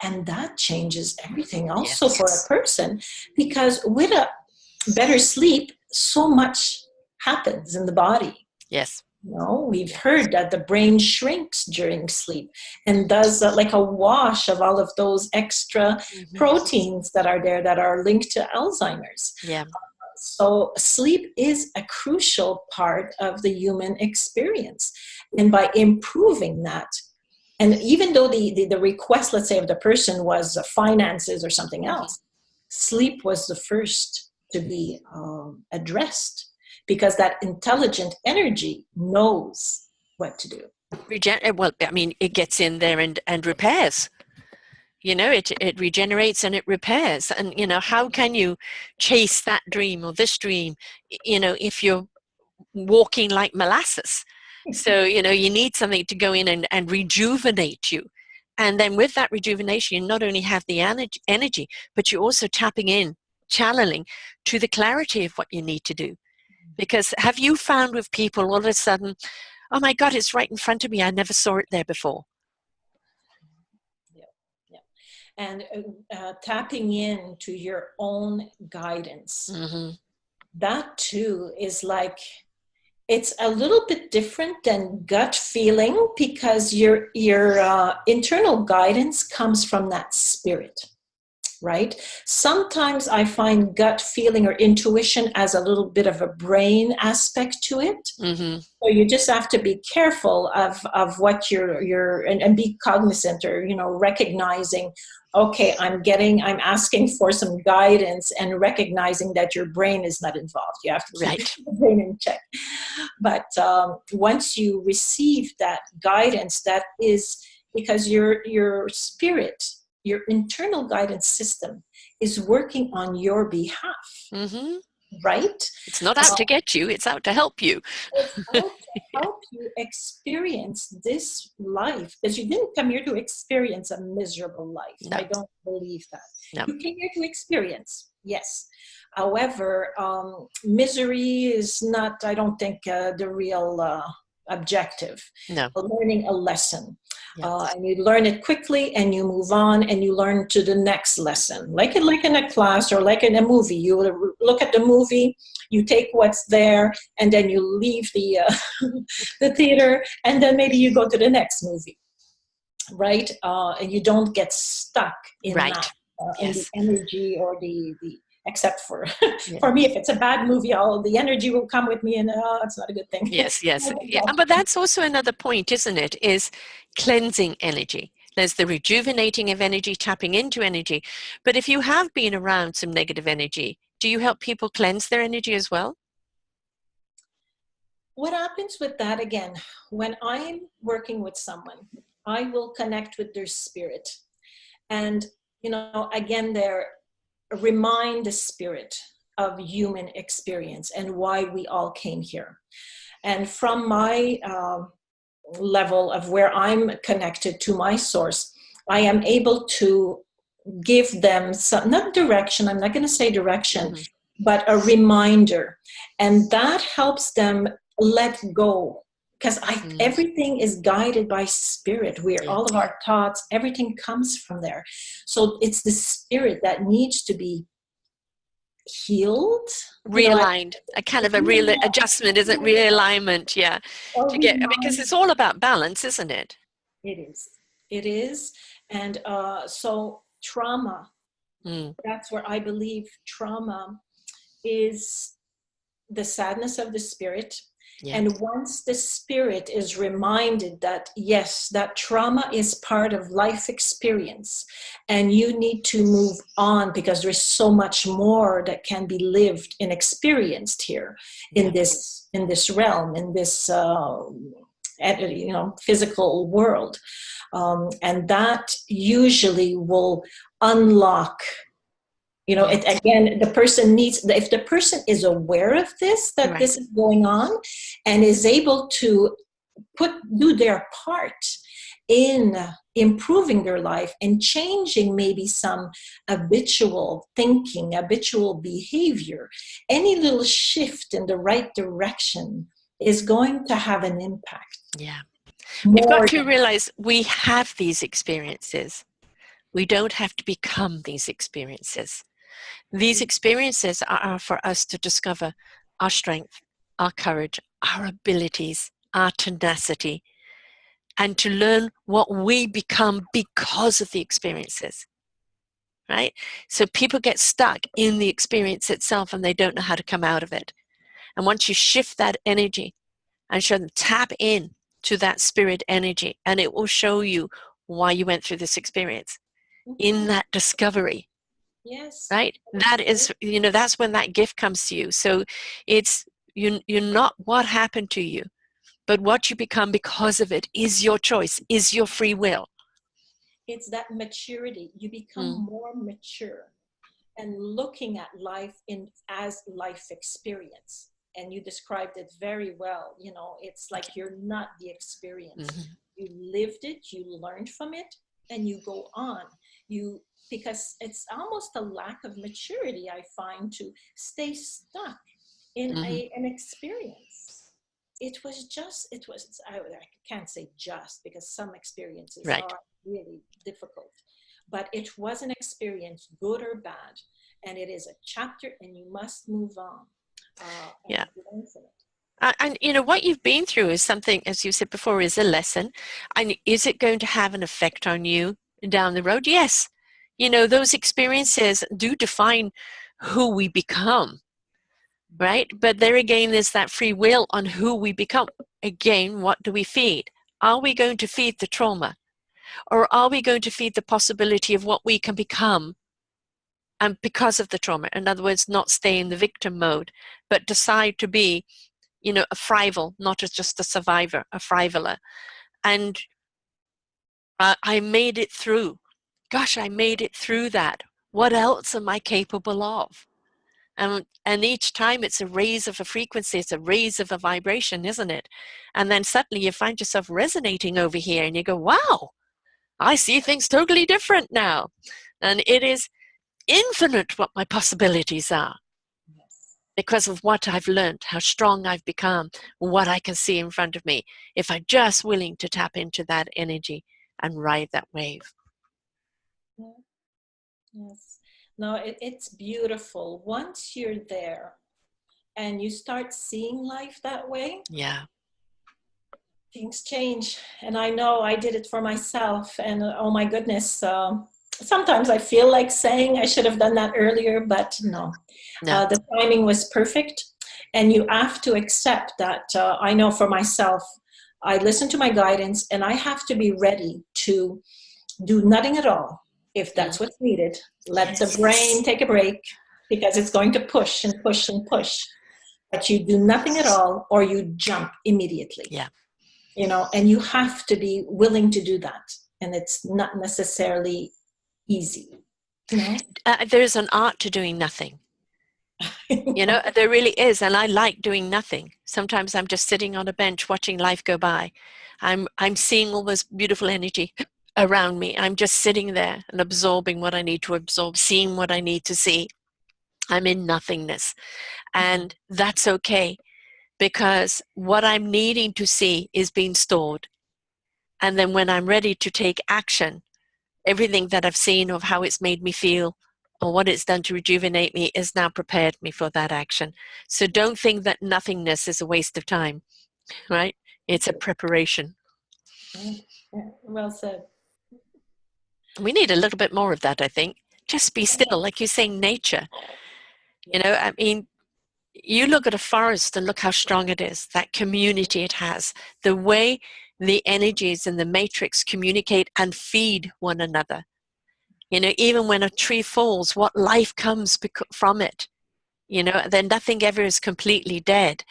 And that changes everything also for a person, because with a better sleep, so much happens in the body. Yes. You know, we've heard that the brain shrinks during sleep and does like a wash of all of those extra proteins that are there that are linked to Alzheimer's. Yeah. So sleep is a crucial part of the human experience. And by improving that, and even though the request, let's say, of the person was finances or something else, sleep was the first to be addressed. Because that intelligent energy knows what to do. Well, I mean, it gets in there and repairs. You know, it regenerates and it repairs. And, you know, how can you chase that dream or this dream, you know, if you're walking like molasses? So, you know, you need something to go in and rejuvenate you. And then with that rejuvenation, you not only have the energy, but you're also tapping in, channeling to the clarity of what you need to do. Because have you found with people all of a sudden, oh my God, it's right in front of me. I never saw it there before. Yeah. And tapping into your own guidance. That too is like, it's a little bit different than gut feeling, because your internal guidance comes from that spirit. Right? Sometimes I find gut feeling or intuition as a little bit of a brain aspect to it. So you just have to be careful of what you're and be cognizant, or, you know, recognizing, okay, I'm asking for some guidance, and recognizing that your brain is not involved. You have to keep the brain in check. But once you receive that guidance, that is because your spirit, your internal guidance system is working on your behalf, right? It's not out to get you, it's out to help you. It's out to help you experience this life, because you didn't come here to experience a miserable life. No. I don't believe that. No. You came here to experience, yes. However, misery is not, I don't think, the real objective. No. Learning a lesson. And you learn it quickly, and you move on, and you learn to the next lesson. Like in a class, or like in a movie. You look at the movie, you take what's there, and then you leave the the theater, and then maybe you go to the next movie, right? And you don't get stuck in that, in the energy or the except for Yeah. for me, if it's a bad movie, all the energy will come with me, and it's not a good thing. Yes, yes. Yeah. But that's also another point, isn't it? Is cleansing energy. There's the rejuvenating of energy, tapping into energy. But if you have been around some negative energy, do you help people cleanse their energy as well? What happens with that, again, when I'm working with someone, I will connect with their spirit. And, again, remind the spirit of human experience and why we all came here. And from my level of where I'm connected to my source, I am able to give them some, not direction, I'm not going to say direction, but a reminder. And that helps them let go. Because everything is guided by spirit. All of our thoughts, everything comes from there. So it's the spirit that needs to be healed, realigned, a kind of a real adjustment, isn't it? Realignment, yeah. Because it's all about balance, isn't it? It is. And so trauma, that's where I believe trauma is the sadness of the spirit. Yeah. And once the spirit is reminded that, yes, that trauma is part of life experience, and you need to move on because there's so much more that can be lived and experienced here in this realm, in this physical world, and that usually will unlock. The person needs, if the person is aware of this, that this is going on, and is able to do their part in improving their life and changing maybe some habitual thinking, habitual behavior, any little shift in the right direction is going to have an impact. Yeah. We've got to realize we have these experiences. We don't have to become these experiences. These experiences are for us to discover our strength, our courage, our abilities, our tenacity, and to learn what we become because of the experiences, right? So people get stuck in the experience itself and they don't know how to come out of it. And once you shift that energy and show them, tap in to that spirit energy, and it will show you why you went through this experience in that discovery. Yes. Right? That is, that's when that gift comes to you. So it's, you're not what happened to you, but what you become because of it is your choice, is your free will. It's that maturity. You become more mature and looking at life as life experience. And you described it very well. It's like you're not the experience. You lived it, you learned from it, and you go on. Because it's almost a lack of maturity, I find, to stay stuck in an experience. I can't say just, because some experiences are really difficult, but it was an experience, good or bad, and it is a chapter, and you must move on. And what you've been through is something, as you said before, is a lesson. And is it going to have an effect on you down the road? Yes. Those experiences do define who we become, right? But there again is that free will on who we become. Again, what do we feed? Are we going to feed the trauma? Or are we going to feed the possibility of what we can become, and because of the trauma? In other words, not stay in the victim mode, but decide to be, a thrival, not as just a survivor, a thrivaler. And I made it through. Gosh, I made it through that. What else am I capable of? And each time it's a raise of a frequency, it's a raise of a vibration, isn't it? And then suddenly you find yourself resonating over here and you go, wow, I see things totally different now. And it is infinite what my possibilities are because of what I've learned, how strong I've become, what I can see in front of me, if I'm just willing to tap into that energy and ride that wave. Yes. No, it's beautiful. Once you're there and you start seeing life that way, things change. And I know I did it for myself, and oh my goodness, Sometimes I feel like saying I should have done that earlier, but no. No. The timing was perfect. And you have to accept that. I know for myself, I listen to my guidance and I have to be ready to do nothing at all if that's what's needed. Let the brain take a break because it's going to push and push and push. But you do nothing at all or you jump immediately. Yeah. You know, and you have to be willing to do that. And it's not necessarily easy. You know? There's an art to doing nothing. You know, there really is. And I like doing nothing. Sometimes I'm just sitting on a bench watching life go by. I'm seeing all this beautiful energy around me. I'm just sitting there and absorbing what I need to absorb, seeing what I need to see. I'm in nothingness. And that's okay, because what I'm needing to see is being stored. And then when I'm ready to take action, everything that I've seen of how it's made me feel or what it's done to rejuvenate me is now prepared me for that action. So don't think that nothingness is a waste of time, right? It's a preparation. Yeah, well said. We need a little bit more of that, I think. Just be still, like you say, nature. You know, I mean, you look at a forest and look how strong it is, that community it has, the way the energies in the matrix communicate and feed one another. You know, even when a tree falls, what life comes from it. You know, then nothing ever is completely dead.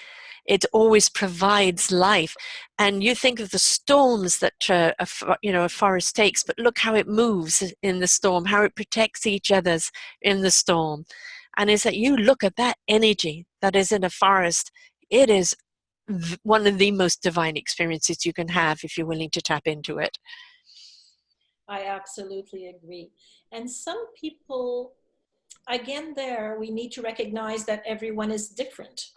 It always provides life. And you think of the storms that a forest takes, but look how it moves in the storm, how it protects each other's in the storm. And is that you look at that energy that is in a forest, it is one of the most divine experiences you can have if you're willing to tap into it. I absolutely agree. And some people, again, there we need to recognize that everyone is different.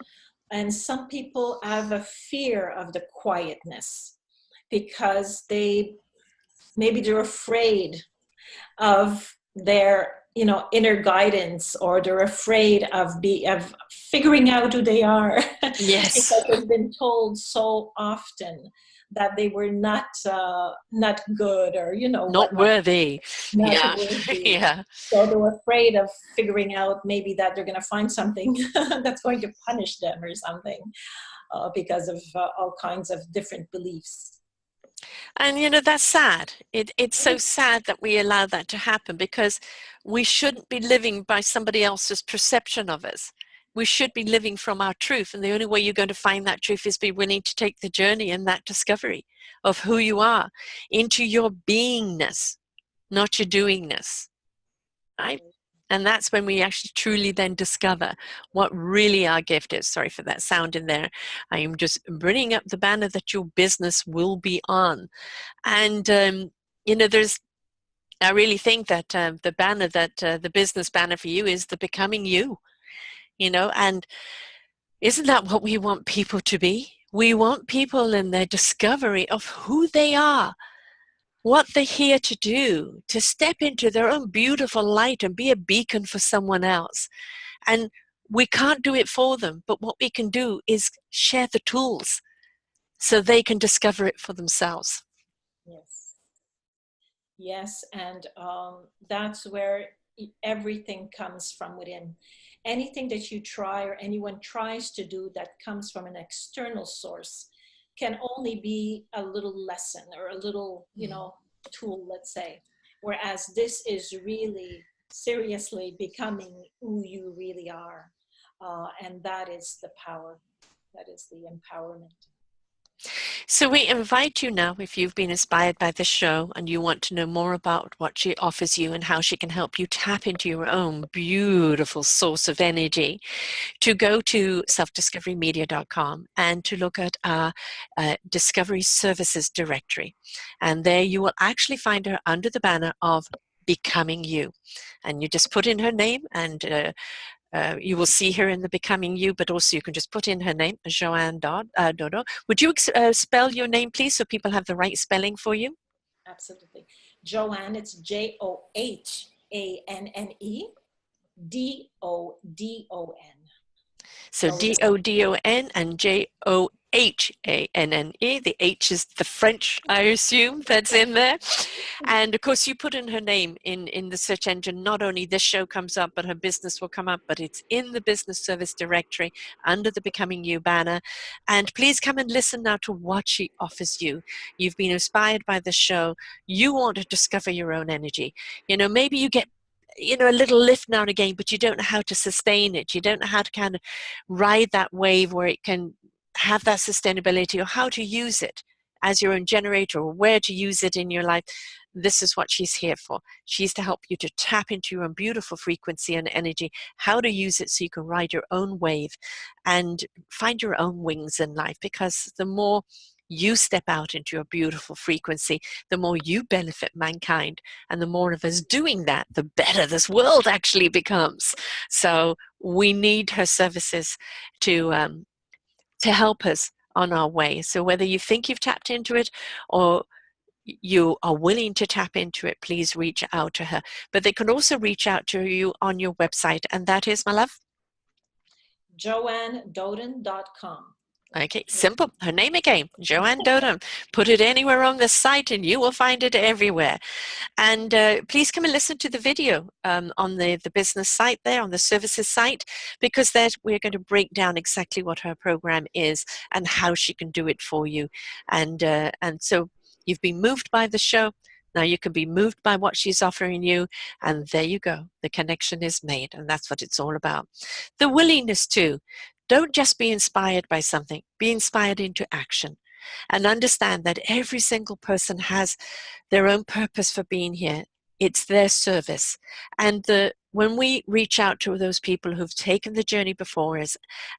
And some people have a fear of the quietness because maybe they're afraid of their inner guidance, or they're afraid of figuring out who they are. Yes. Because they've been told so often that they were not good, or not worthy. not worthy. Yeah. So they're afraid of figuring out maybe that they're going to find something that's going to punish them or something, because of all kinds of different beliefs. And that's sad. It's so sad that we allow that to happen, because we shouldn't be living by somebody else's perception of us. We should be living from our truth, and the only way you're going to find that truth is be willing to take the journey and that discovery of who you are into your beingness, not your doingness, right? And that's when we actually truly then discover what really our gift is. Sorry for that sound in there. I am just bringing up the banner that your business will be on. And, I really think that the banner that the business banner for you is the becoming you, and isn't that what we want people to be? We want people in their discovery of who they are, what they're here to do, to step into their own beautiful light and be a beacon for someone else. And we can't do it for them, but what we can do is share the tools so they can discover it for themselves. Yes, and that's where everything comes from within. Anything that you try or anyone tries to do that comes from an external source can only be a little lesson or a little, tool, let's say. Whereas this is really seriously becoming who you really are. And that is the power. That is the empowerment. So we invite you now, if you've been inspired by this show and you want to know more about what she offers you and how she can help you tap into your own beautiful source of energy, to go to selfdiscoverymedia.com and to look at our Discovery Services directory. And there you will actually find her under the banner of Becoming You. And you just put in her name, and you will see her in the Becoming You, but also you can just put in her name, Johanne Dodon. Would you spell your name, please, so people have the right spelling for you? Absolutely. Johanne, it's Johanne, Dodon. So Dodon and Johanne. Johanne. The H is the French, I assume, that's in there. And of course, you put in her name in the search engine. Not only this show comes up, but her business will come up, but it's in the business service directory under the Becoming You banner. And please come and listen now to what she offers you. You've been inspired by the show. You want to discover your own energy. Maybe you get a little lift now and again, but you don't know how to sustain it. You don't know how to kind of ride that wave where it can have that sustainability, or how to use it as your own generator, or where to use it in your life. This is what she's here for. She's to help you to tap into your own beautiful frequency and energy, how to use it so you can ride your own wave and find your own wings in life. Because the more you step out into your beautiful frequency, the more you benefit mankind. And the more of us doing that, the better this world actually becomes. So we need her services to help us on our way. So whether you think you've tapped into it or you are willing to tap into it, please reach out to her. But they can also reach out to you on your website. And that is, my love? JohanneDodon.com. Okay, simple. Her name again, Johanne Dodon. Put it anywhere on the site and you will find it everywhere. And please come and listen to the video on the business site there, on the services site, because there we're going to break down exactly what her program is and how she can do it for you. And so you've been moved by the show. Now you can be moved by what she's offering you, and there you go. The connection is made, and that's what it's all about. The willingness to. Don't just be inspired by something. Be inspired into action. And understand that every single person has their own purpose for being here. It's their service. And when we reach out to those people who've taken the journey before us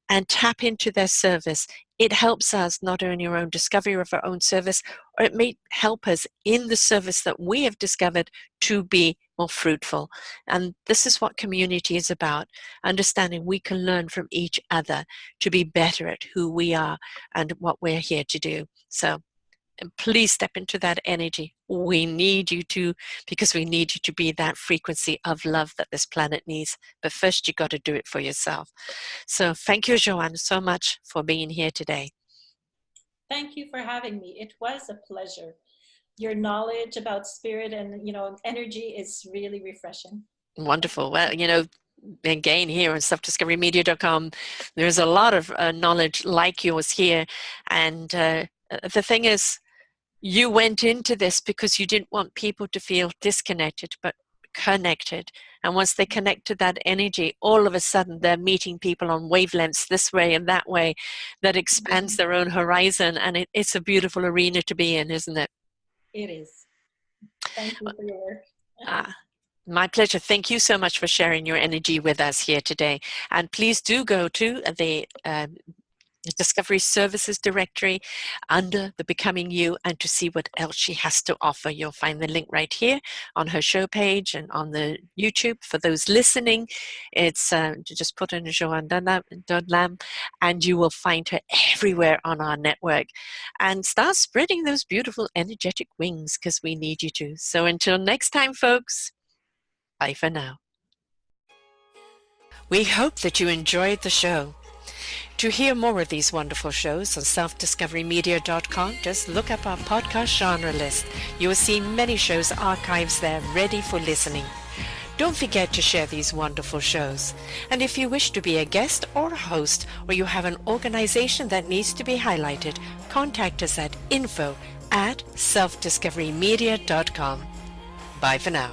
and tap into their service, it helps us not only our own discovery of our own service, or it may help us in the service that we have discovered to be more fruitful. And this is what community is about, understanding we can learn from each other to be better at who we are and what we're here to do. So please step into that energy. We need you to, because we need you to be that frequency of love that this planet needs. But first, you got to do it for yourself. So thank you, Johanne, so much for being here today. Thank you for having me. It was a pleasure. Your knowledge about spirit and, energy is really refreshing. Wonderful. Well, again, here on selfdiscoverymedia.com, there's a lot of knowledge like yours here. And the thing is, you went into this because you didn't want people to feel disconnected, but connected. And once they connect to that energy, all of a sudden they're meeting people on wavelengths this way and that way that expands their own horizon. And it's a beautiful arena to be in, isn't it? It is. Thank you for your work. My pleasure. Thank you so much for sharing your energy with us here today. And please do go to the Discovery Services directory under the Becoming You, and to see what else she has to offer. You'll find the link right here on her show page and on the YouTube. For those listening, it's just put in Johanne Dodon, and you will find her everywhere on our network. And start spreading those beautiful energetic wings, because we need you to. So until next time, folks, bye for now. We hope that you enjoyed the show. To hear more of these wonderful shows on selfdiscoverymedia.com, just look up our podcast genre list. You will see many shows archives there ready for listening. Don't forget to share these wonderful shows. And if you wish to be a guest or a host, or you have an organization that needs to be highlighted, contact us at info@selfdiscoverymedia.com. Bye for now.